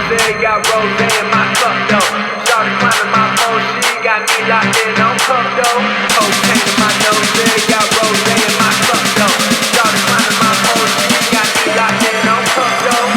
nose, got rose in my cup though. Started climbing my pole, she got me locked in on cup though. Cocaine in my nose, got rose in my cup though. Started climbing my pole, she got me locked in on cup though.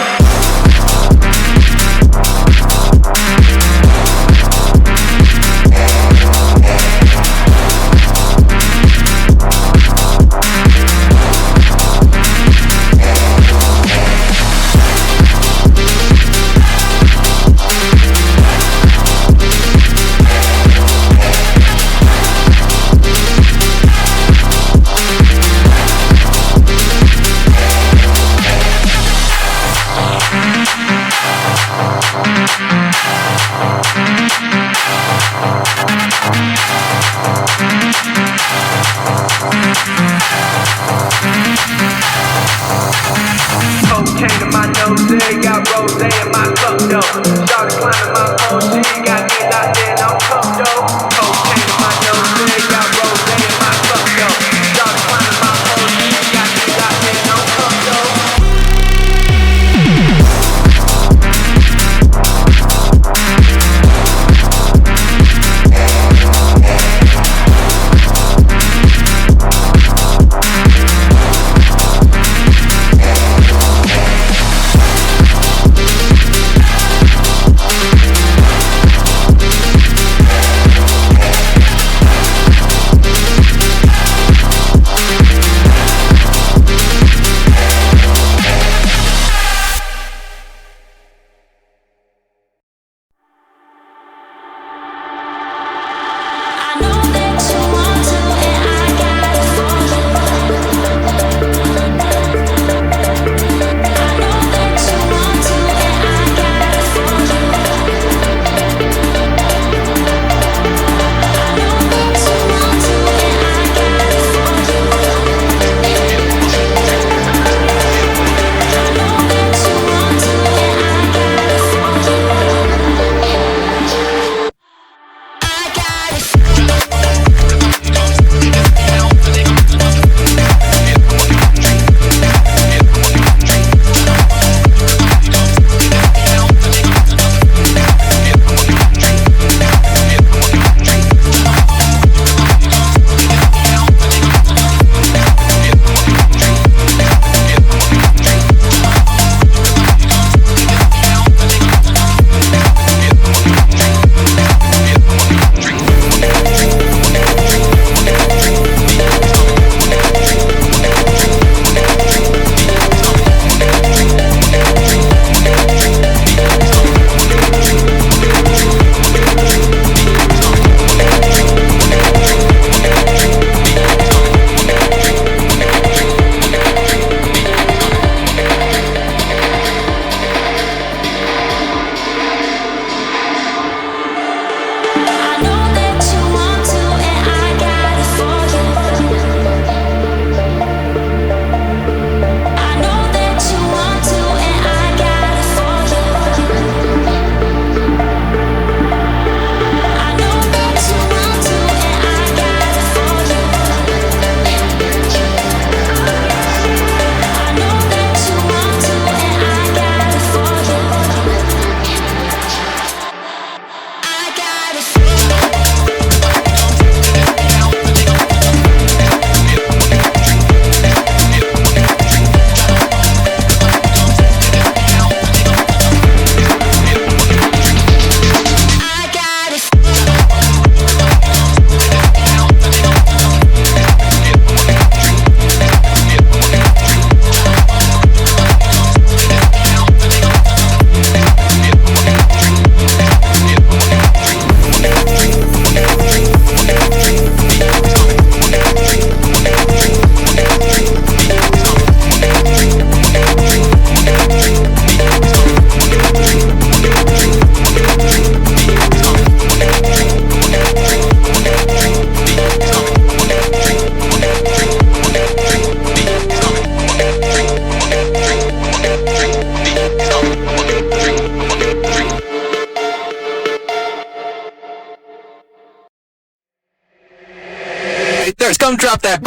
Cocaine in my nose, got rose in my cup though. Started climbing my pole, she got me locked in on cup though. Cocaine in my nose, got rose in my cup though. Started climbing my pole, she got me locked in on cup though. There's come drop that.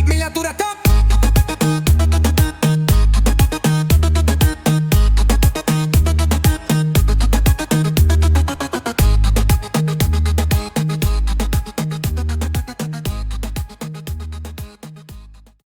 Miniatura.